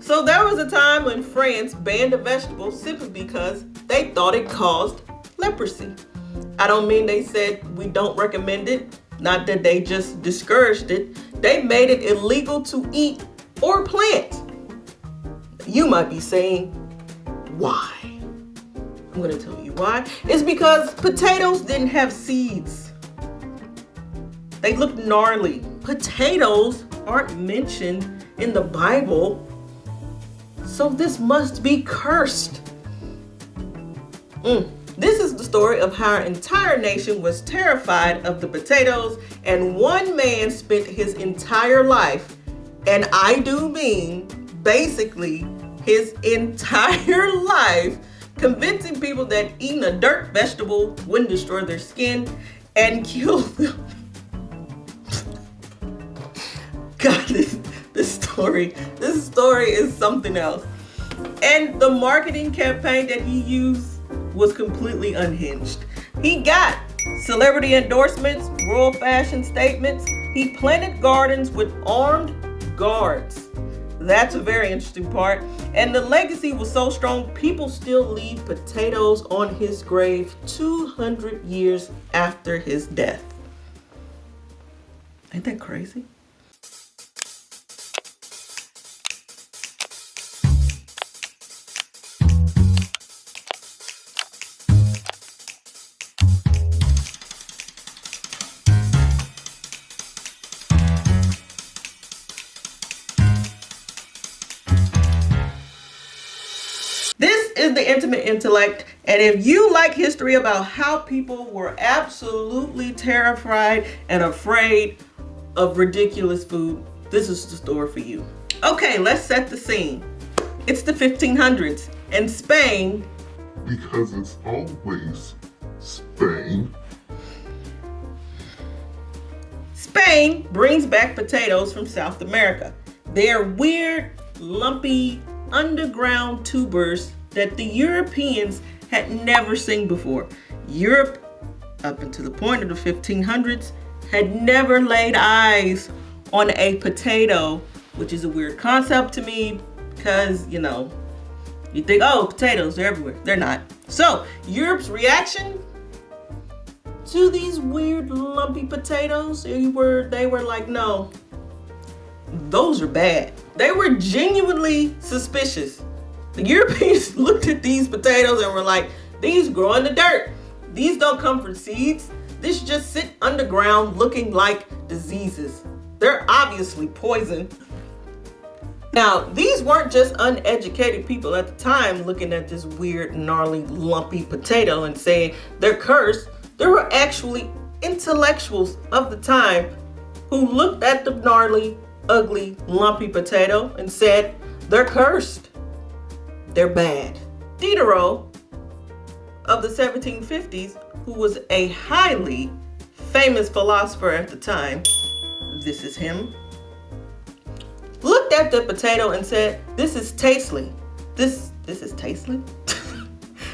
So there was a time when France banned a vegetable simply because they thought it caused leprosy. I don't mean they said we don't recommend it, not that they just discouraged it. They made it illegal to eat or plant. You might be saying, why? I'm going to tell you why. It's because potatoes didn't have seeds. They looked gnarly. Potatoes aren't mentioned in the Bible, so this must be cursed. This is the story of how our entire nation was terrified of the potatoes, and one man spent his entire life, and I do mean basically his entire life, convincing people that eating a dirt vegetable wouldn't destroy their skin and kill them. God, this story is something else. And the marketing campaign that he used was completely unhinged. He got celebrity endorsements, royal fashion statements. He planted gardens with armed guards. That's a very interesting part. And the legacy was so strong, people still leave potatoes on his grave 200 years after his death. Ain't that crazy? This is the Intimate Intellect, and if you like history about how people were absolutely terrified and afraid of ridiculous food, this is the story for you. Okay, let's set the scene. It's the 1500s, and Spain, because it's always Spain. Spain brings back potatoes from South America. They're weird, lumpy, underground tubers that the Europeans had never seen before. Europe, up until the point of the 1500s, had never laid eyes on a potato, which is a weird concept to me because, you think, oh, potatoes, they're everywhere. They're not. So Europe's reaction to these weird lumpy potatoes, they were like, no, those are bad. They were genuinely suspicious. The Europeans looked at these potatoes and were like, these grow in the dirt. These don't come from seeds. This just sit underground looking like diseases. They're obviously poison. Now, these weren't just uneducated people at the time looking at this weird, gnarly, lumpy potato and saying they're cursed. There were actually intellectuals of the time who looked at the gnarly, ugly, lumpy potato and said, they're cursed. They're bad. Diderot of the 1750s, who was a highly famous philosopher at the time, this is him, looked at the potato and said, this is tasteless. This is tasteless?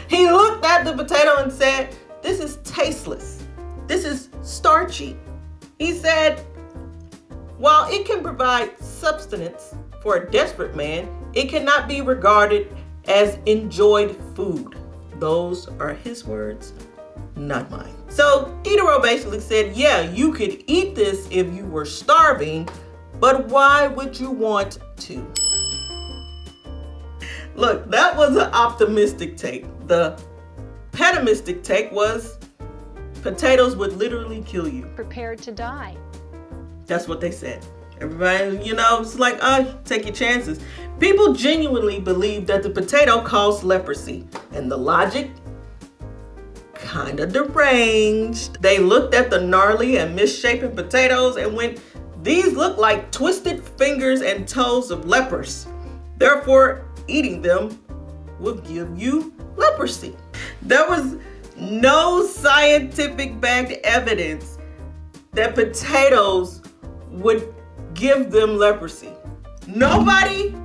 He looked at the potato and said, this is tasteless. This is starchy. He said, while it can provide sustenance for a desperate man, it cannot be regarded as enjoyed food. Those are his words, not mine. So Diderot basically said, yeah, you could eat this if you were starving, but why would you want to? Look, that was an optimistic take. The pessimistic take was potatoes would literally kill you. Prepared to die. That's what they said. Everybody, it's like, take your chances. People genuinely believed that the potato caused leprosy, and the logic, kind of deranged. They looked at the gnarly and misshapen potatoes and went, these look like twisted fingers and toes of lepers. Therefore, eating them will give you leprosy. There was no scientific backed evidence that potatoes would give them leprosy. Nobody.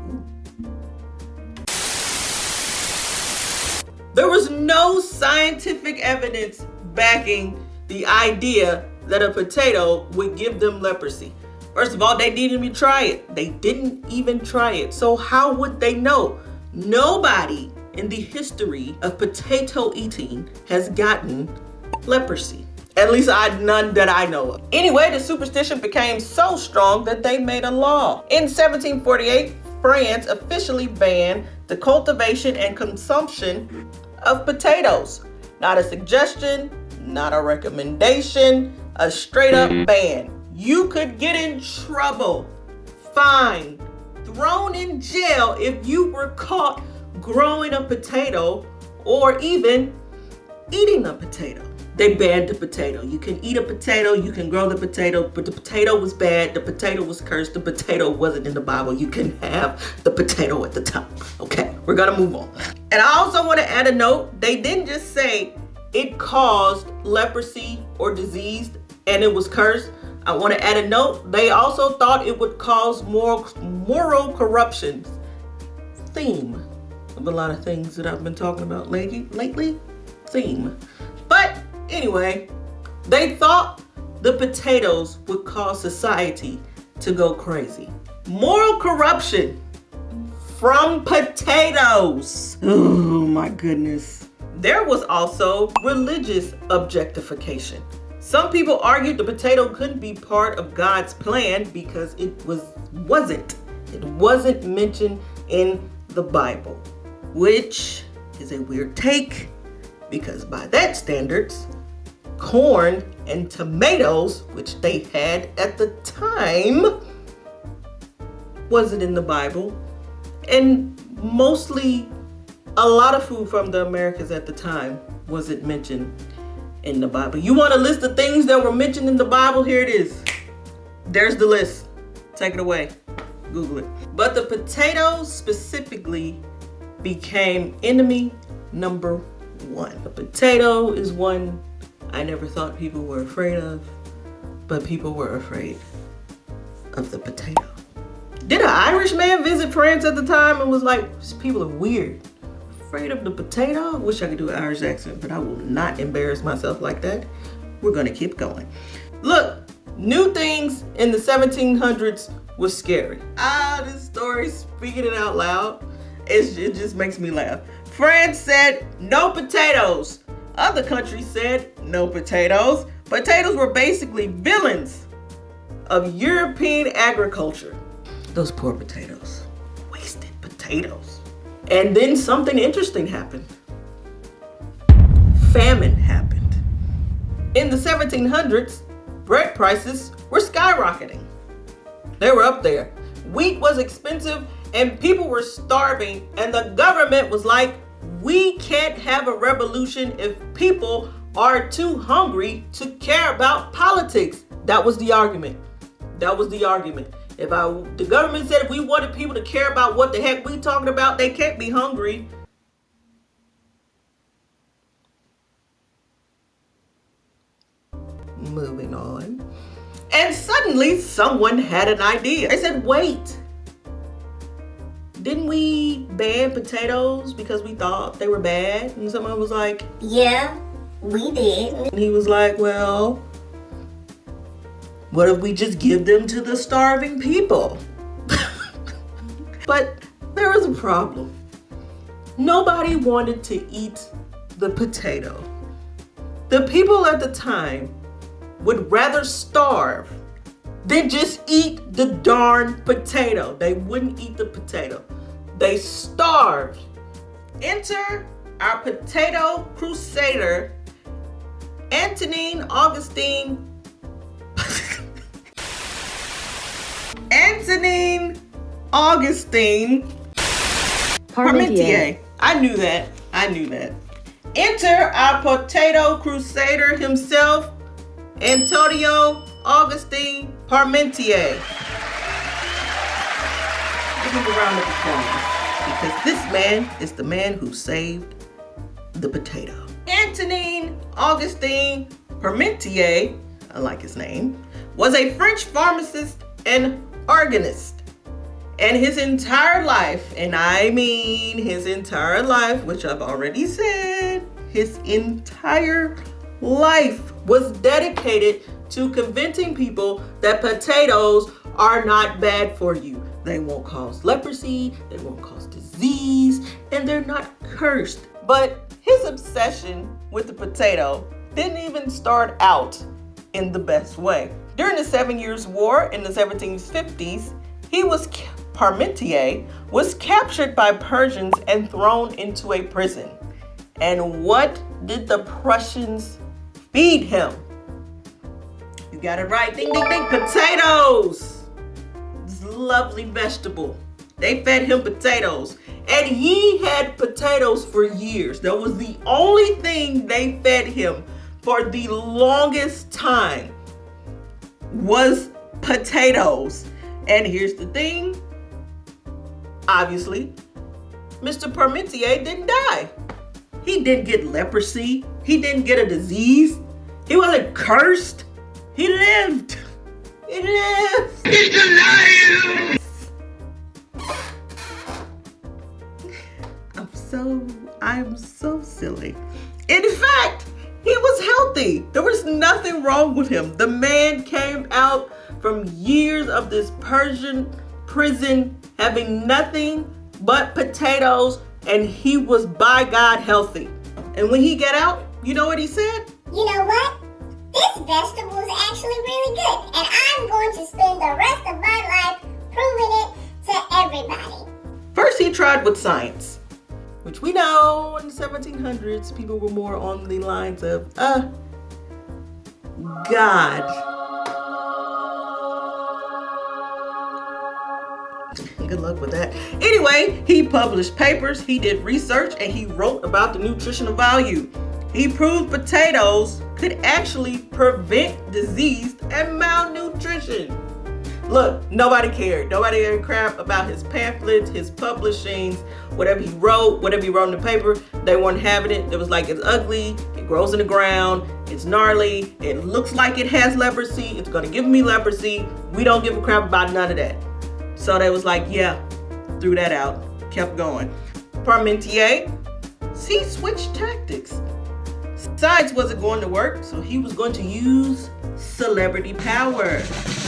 There was no scientific evidence backing the idea that a potato would give them leprosy. First of all, they didn't even try it. They didn't even try it. So how would they know? Nobody in the history of potato eating has gotten leprosy. At least none that I know of. Anyway, the superstition became so strong that they made a law. In 1748, France officially banned the cultivation and consumption of potatoes. Not a suggestion, not a recommendation, a straight up ban. You could get in trouble, fined, thrown in jail if you were caught growing a potato or even eating a potato. They banned the potato. You can eat a potato, you can grow the potato, but the potato was bad, the potato was cursed, the potato wasn't in the Bible. You can have the potato at the time. Okay, we're gonna move on. And I also want to add a note. They didn't just say it caused leprosy or disease and it was cursed. I want to add a note. They also thought it would cause moral corruption. Theme of a lot of things that I've been talking about lately. Theme. But anyway, they thought the potatoes would cause society to go crazy. Moral corruption from potatoes. Oh my goodness. There was also religious objectification. Some people argued the potato couldn't be part of God's plan because it wasn't mentioned in the Bible, which is a weird take because by that standards, corn and tomatoes, which they had at the time, wasn't in the Bible. And mostly a lot of food from the Americas at the time wasn't mentioned in the Bible. You want a list of things that were mentioned in the Bible? Here it is. There's the list. Take it away. Google it. But the potatoes specifically became enemy number one. The potato is one I never thought people were afraid of, but people were afraid of the potato. Did an Irish man visit France at the time and was like, these people are weird? Afraid of the potato? I wish I could do an Irish accent, but I will not embarrass myself like that. We're gonna keep going. Look, new things in the 1700s was scary. This story, speaking it out loud, it just makes me laugh. France said no potatoes. Other countries said no potatoes. Potatoes were basically villains of European agriculture. Those poor potatoes. Wasted potatoes. And then something interesting happened. Famine happened. In the 1700s, bread prices were skyrocketing. They were up there. Wheat was expensive and people were starving, and the government was like, we can't have a revolution if people are too hungry to care about politics. That was the argument. The government said if we wanted people to care about what the heck we talking about, they can't be hungry. Moving on. And suddenly someone had an idea. They said, wait, didn't we ban potatoes because we thought they were bad? And someone was like, yeah, we did. And he was like, well, what if we just give them to the starving people? But there was a problem. Nobody wanted to eat the potato. The people at the time would rather starve than just eat the darn potato. They wouldn't eat the potato. They starved. Enter our potato crusader, Antoine-Augustin Parmentier. I knew that. Enter our potato crusader himself, Antoine-Augustin Parmentier. Give him a round of applause because this man is the man who saved the potato. Antoine-Augustin Parmentier, I like his name, was a French pharmacist and organist. And his entire life, and I mean his entire life, which I've already said, his entire life was dedicated to convincing people that potatoes are not bad for you. They won't cause leprosy, they won't cause disease, and they're not cursed. But his obsession with the potato didn't even start out in the best way. During the 7 Years' War in the 1750s, Parmentier was captured by Persians and thrown into a prison. And what did the Prussians feed him? You got it right. Ding, ding, ding. Potatoes. This lovely vegetable. They fed him potatoes. And he had potatoes for years. That was the only thing they fed him for the longest time was potatoes. And here's the thing. Obviously, Mr. Parmentier didn't die. He didn't get leprosy. He didn't get a disease. He wasn't cursed. He lived. He lived. He's alive. I'm so silly. In fact, he was healthy. There was nothing wrong with him. The man came out from years of this Persian prison having nothing but potatoes, and he was by God healthy. And when he got out, you know what he said? You know what? This vegetable is actually really good, and I'm going to spend the rest of my life proving it to everybody. First, he tried with science, which we know in the 1700s, people were more on the lines of, God. Good luck with that. Anyway, he published papers, he did research, and he wrote about the nutritional value. He proved potatoes could actually prevent disease and malnutrition. Look, nobody cared. Nobody gave a crap about his pamphlets, his publishings, whatever he wrote in the paper. They weren't having it. It was like, it's ugly, it grows in the ground, it's gnarly, it looks like it has leprosy, it's gonna give me leprosy. We don't give a crap about none of that. So they was like, yeah, threw that out, kept going. Parmentier, he switched tactics. Science wasn't going to work, so he was going to use celebrity power.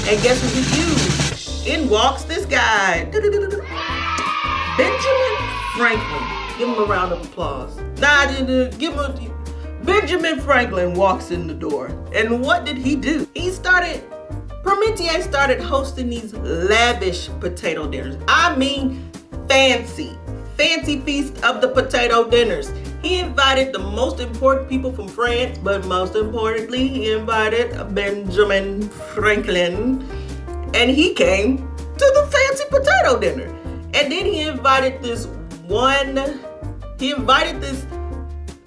And guess what he used? In walks this guy. Benjamin Franklin. Give him a round of applause. Benjamin Franklin walks in the door. And what did he do? Parmentier started hosting these lavish potato dinners. I mean, fancy feast of the potato dinners. He invited the most important people from France, but most importantly, he invited Benjamin Franklin, and he came to the fancy potato dinner. And then he invited this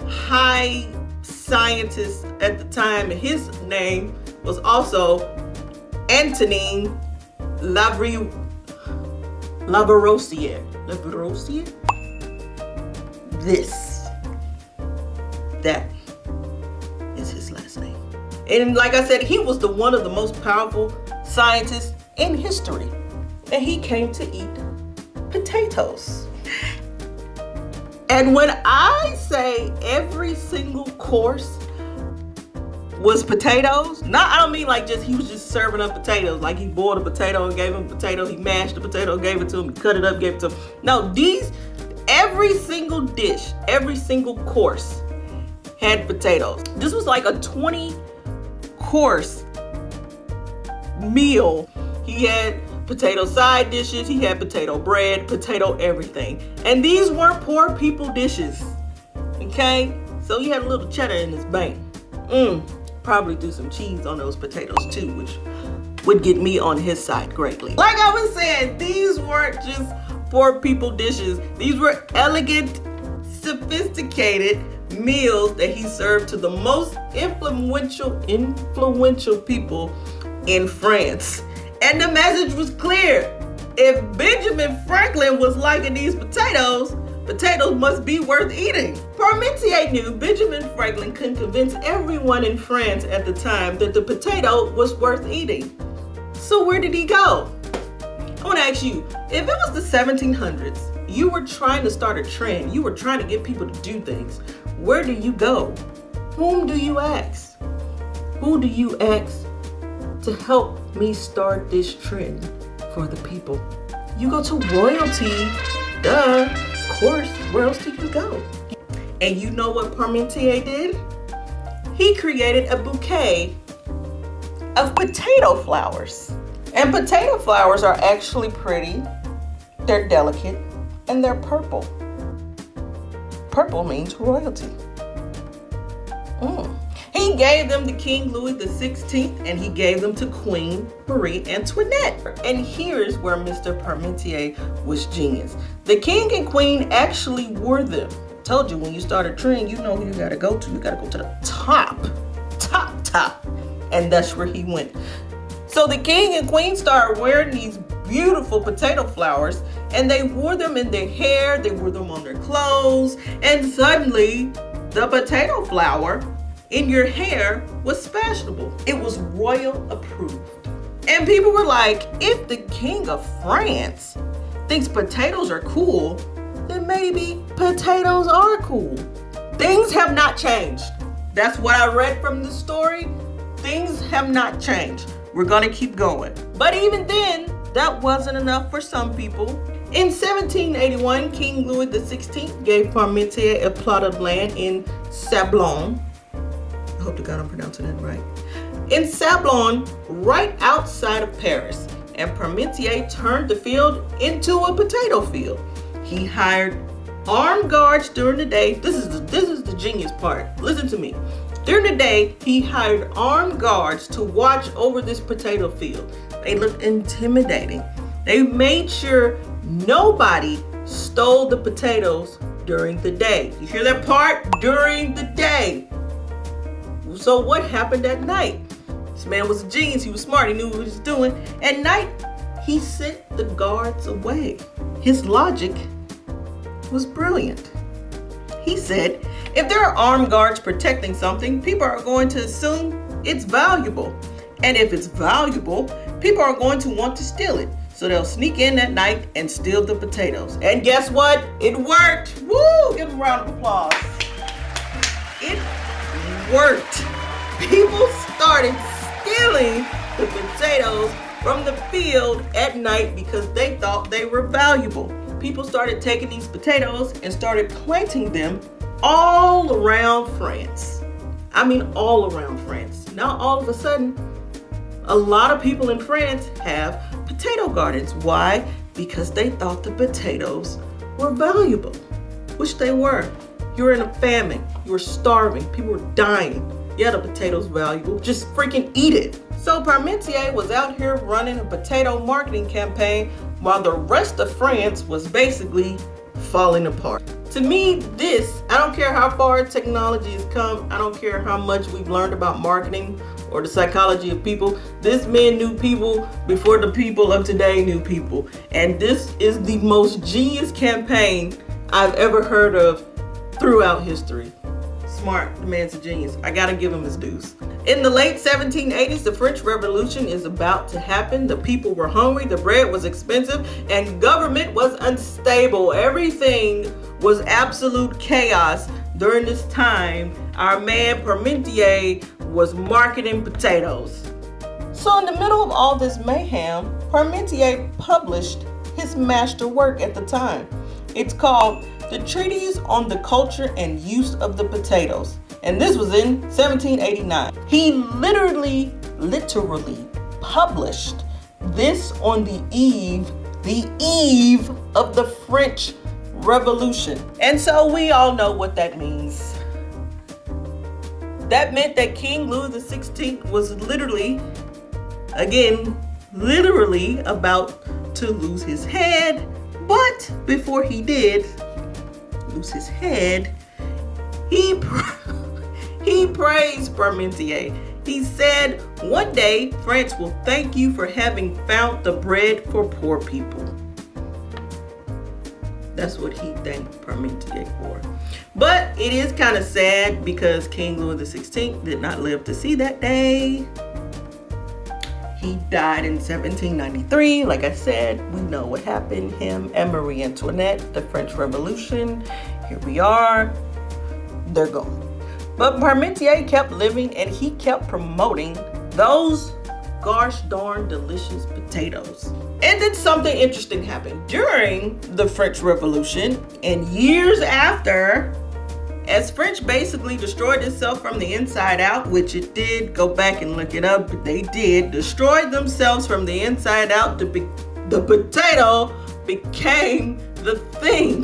high scientist at the time, and his name was also Antoine Lavoisier. That is his last name. And like I said, he was one of the most powerful scientists in history. And he came to eat potatoes. And when I say every single course was potatoes, I don't mean like he was just serving up potatoes, like he boiled a potato and gave him a potato, he mashed the potato, gave it to him, he cut it up, gave it to him. No, every single dish, every single course had potatoes. This was like a 20-course meal. He had potato side dishes, he had potato bread, potato everything. And these weren't poor people dishes, okay? So he had a little cheddar in his bank. Probably threw some cheese on those potatoes too, which would get me on his side greatly. Like I was saying, these weren't just poor people dishes. These were elegant, sophisticated meals that he served to the most influential people in France. And the message was clear. If Benjamin Franklin was liking these potatoes must be worth eating. Parmentier knew Benjamin Franklin couldn't convince everyone in France at the time that the potato was worth eating. So where did he go? I want to ask you, if it was the 1700s, you were trying to start a trend, you were trying to get people to do things, where do you go? Whom do you ask? Who do you ask to help me start this trend for the people. You go to royalty, duh, of course, where else do you go? And you know what Parmentier did? He created a bouquet of potato flowers. And potato flowers are actually pretty, they're delicate, and they're purple. Purple means royalty. He gave them to King Louis XVI, and he gave them to Queen Marie Antoinette. And here's where Mr. Parmentier was genius. The king and queen actually wore them. Told you, when you start a trend, you know who you gotta go to. You gotta go to the top. And that's where he went. So the king and queen started wearing these beautiful potato flowers, and they wore them in their hair, they wore them on their clothes, and suddenly the potato flower in your hair was fashionable. It was royal approved. And people were like, if the king of France thinks potatoes are cool, then maybe potatoes are cool. Things have not changed. That's what I read from the story. Things have not changed. We're gonna keep going. But even then, that wasn't enough for some people. In 1781, King Louis XVI gave Parmentier a plot of land in Sablon. I hope to God I'm pronouncing that right. In Sablon, right outside of Paris. And Parmentier turned the field into a potato field. He hired armed guards during the day. This is the genius part. Listen to me. During the day, he hired armed guards to watch over this potato field. They looked intimidating. They made sure nobody stole the potatoes during the day. You hear that part? During the day. So what happened at night? This man was a genius. He was smart. He knew what he was doing. At night, he sent the guards away. His logic was brilliant. He said, if there are armed guards protecting something, people are going to assume it's valuable. And if it's valuable, people are going to want to steal it. So they'll sneak in at night and steal the potatoes. And guess what? It worked. Woo! Give them a round of applause. It worked. People started stealing the potatoes from the field at night because they thought they were valuable. People started taking these potatoes and started planting them all around France. I mean, all around France. Now, all of a sudden, a lot of people in France have potato gardens. Why? Because they thought the potatoes were valuable, which they were. You were in a famine. You were starving. People were dying. Yeah, the potato's valuable. Just freaking eat it. So Parmentier was out here running a potato marketing campaign while the rest of France was basically falling apart. To me, I don't care how far technology has come, I don't care how much we've learned about marketing or the psychology of people, this man knew people before the people of today knew people. And this is the most genius campaign I've ever heard of throughout history. Smart, the man's a genius. I gotta give him his dues. In the late 1780s, the French Revolution is about to happen. The people were hungry, the bread was expensive, and government was unstable. Everything was absolute chaos. During this time, our man Parmentier was marketing potatoes. So in the middle of all this mayhem, Parmentier published his masterwork at the time. It's called The Treatise on the Culture and Use of the Potatoes. And this was in 1789. He literally published this on the eve of the French Revolution. And so we all know what that means. That meant that King Louis XVI was literally about to lose his head. But before he did lose his head, he praised Parmentier. He said, one day France will thank you for having found the bread for poor people. That's what he thanked Parmentier for. But it is kind of sad because King Louis XVI did not live to see that day. He died in 1793. Like I said, we know what happened. Him and Marie Antoinette, the French Revolution. Here we are. They're gone. But Parmentier kept living and he kept promoting those gosh darn delicious potatoes. And then something interesting happened during the French Revolution and years after. As French basically destroyed itself from the inside out, which it did, go back and look it up, but they did, destroyed themselves from the inside out, the potato became the thing.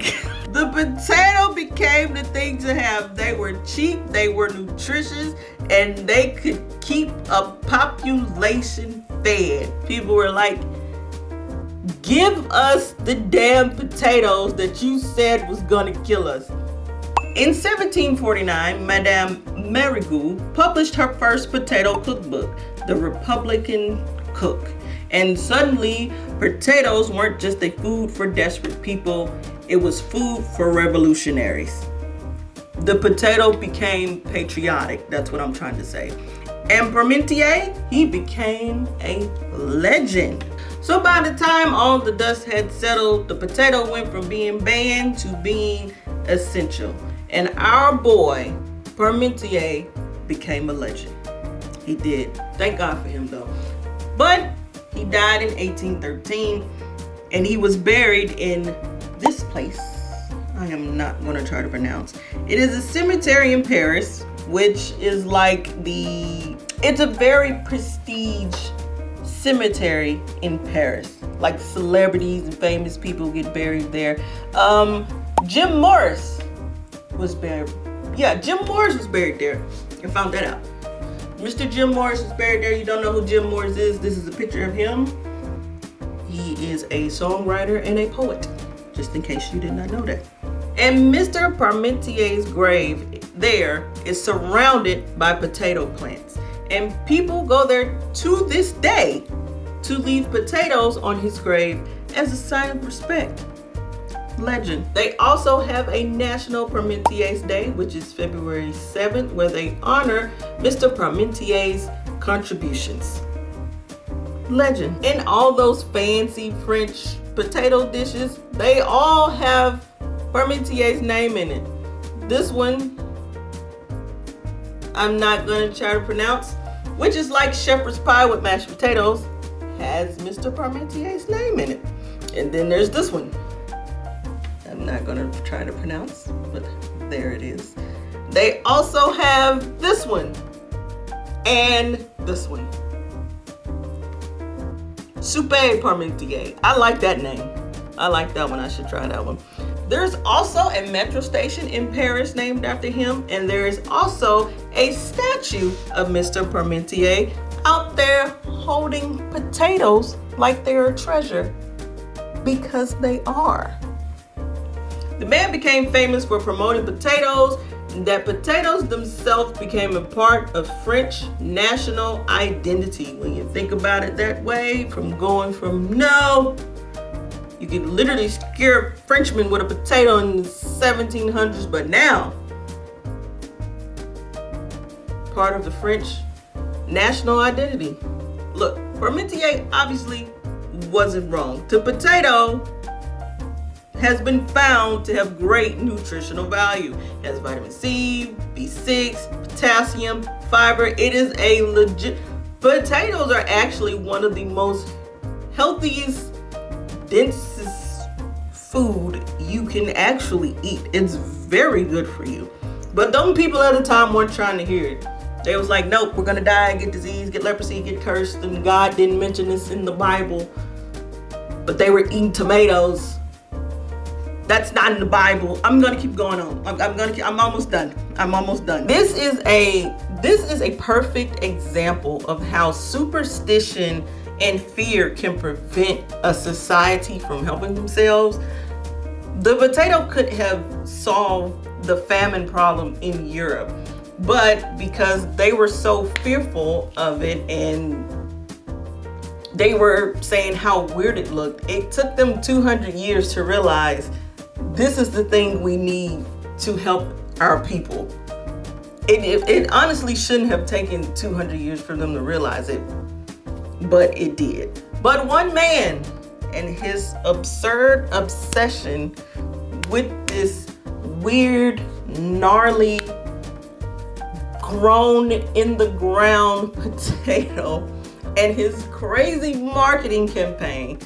The potato became the thing to have. They were cheap, they were nutritious, and they could keep a population fed. People were like, give us the damn potatoes that you said was gonna kill us. In 1749, Madame Marigold published her first potato cookbook, The Republican Cook. And suddenly, potatoes weren't just a food for desperate people, it was food for revolutionaries. The potato became patriotic, that's what I'm trying to say. And Parmentier, he became a legend. So by the time all the dust had settled, the potato went from being banned to being essential. And our boy, Parmentier, became a legend. He did. Thank God for him though. But he died in 1813 and he was buried in this place. I am not going to try to pronounce. It is a cemetery in Paris, which is like it's a very prestige cemetery in Paris. Like celebrities and famous people get buried there. Jim Morris was buried. Yeah, Jim Morris was buried there. I found that out. Mr. Jim Morris is buried there. You don't know who Jim Morris is? This is a picture of him. He is a songwriter and a poet, just in case you did not know that. And Mr. Parmentier's grave there is surrounded by potato plants. And people go there to this day to leave potatoes on his grave as a sign of respect. Legend. They also have a National Parmentier's Day, which is February 7th, where they honor Mr. Parmentier's contributions. Legend. And all those fancy French potato dishes, they all have Parmentier's name in it. This one, I'm not going to try to pronounce, which is like shepherd's pie with mashed potatoes, has Mr. Parmentier's name in it. And then there's this one. I'm not going to try to pronounce, but there it is. They also have this one and this one. Soupe Parmentier. I like that name. I like that one. I should try that one. There's also a metro station in Paris named after him, and there is also a statue of Mr. Parmentier out there holding potatoes like they're a treasure, because they are. The man became famous for promoting potatoes, and that potatoes themselves became a part of French national identity. When you think about it that way, from going from you could literally scare Frenchmen with a potato in the 1700s, but now, part of the French national identity. Look, Parmentier obviously wasn't wrong. The potato has been found to have great nutritional value. It has vitamin C, B6, potassium, fiber. It is a legit. Potatoes are actually one of the most healthiest, densest food you can actually eat. It's very good for you. But them people at the time weren't trying to hear it. They was like, nope, we're gonna die, get disease, get leprosy, get cursed, and God didn't mention this in the Bible. But they were eating tomatoes. That's not in the Bible. I'm gonna keep going on. I'm almost done. This is a perfect example of how superstition and fear can prevent a society from helping themselves. The potato could have solved the famine problem in Europe, but because they were so fearful of it and they were saying how weird it looked, it took them 200 years to realize this is the thing we need to help our people. It honestly shouldn't have taken 200 years for them to realize it, but it did. But one man and his absurd obsession with this weird, gnarly, grown in the ground potato and his crazy marketing campaign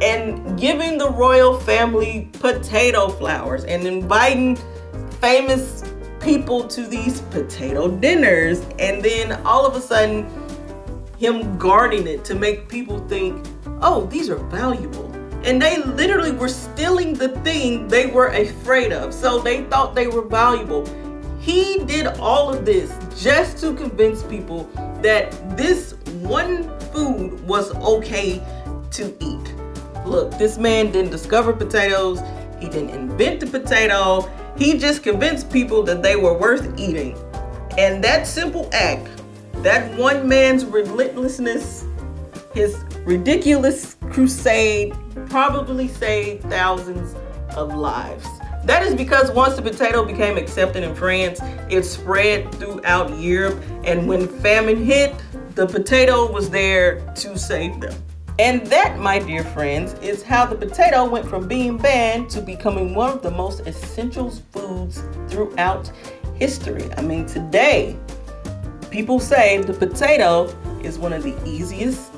and giving the royal family potato flowers and inviting famous people to these potato dinners, and then all of a sudden him guarding it to make people think, oh, these are valuable. And they literally were stealing the thing they were afraid of. So they thought they were valuable. He did all of this just to convince people that this one food was okay to eat. Look, this man didn't discover potatoes. He didn't invent the potato. He just convinced people that they were worth eating. And that simple act, that one man's relentlessness, his ridiculous crusade, probably saved thousands of lives. That is because once the potato became accepted in France, it spread throughout Europe, and when famine hit, the potato was there to save them. And that, my dear friends, is how the potato went from being banned to becoming one of the most essential foods throughout history. I mean, today, people say the potato is one of the easiest,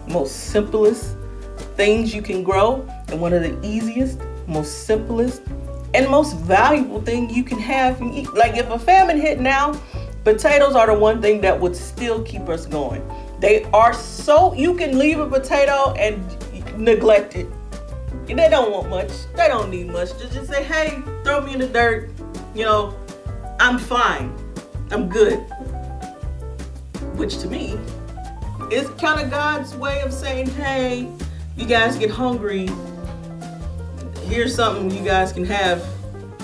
most simplest things you can grow, and one of the easiest, most simplest, and most valuable thing you can have and eat. Like if a famine hit now, potatoes are the one thing that would still keep us going. They are so, you can leave a potato and neglect it. They don't want much. They don't need much. Just say, hey, throw me in the dirt. I'm fine. I'm good. Which to me is kind of God's way of saying, hey, you guys get hungry. Here's something you guys can have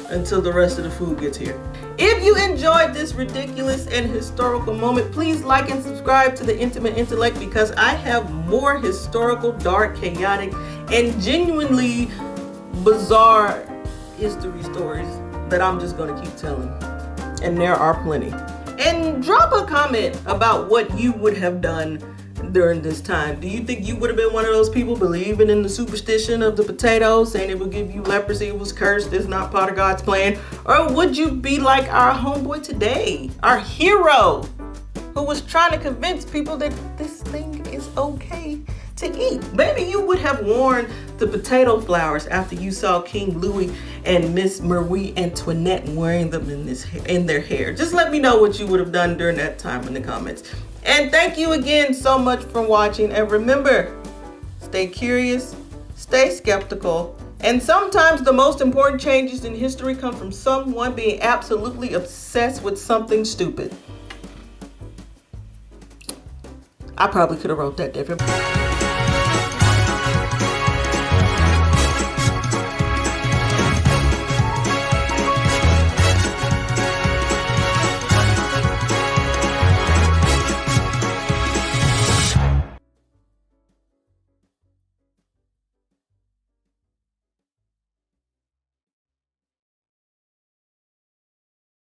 until the rest of the food gets here. If you enjoyed this ridiculous and historical moment, please like and subscribe to The Intimate Intellect, because I have more historical, dark, chaotic, and genuinely bizarre history stories that I'm just going to keep telling. And there are plenty. And drop a comment about what you would have done during this time. Do you think you would have been one of those people believing in the superstition of the potato, saying it would give you leprosy, it was cursed, it's not part of God's plan? Or would you be like our homeboy today, our hero, who was trying to convince people that this thing is okay to eat? Maybe you would have worn the potato flowers after you saw King Louis and Miss Marie Antoinette wearing them in their hair. Just let me know what you would have done during that time in the comments. And thank you again so much for watching. And remember, stay curious, stay skeptical. And sometimes the most important changes in history come from someone being absolutely obsessed with something stupid. I probably could have wrote that different.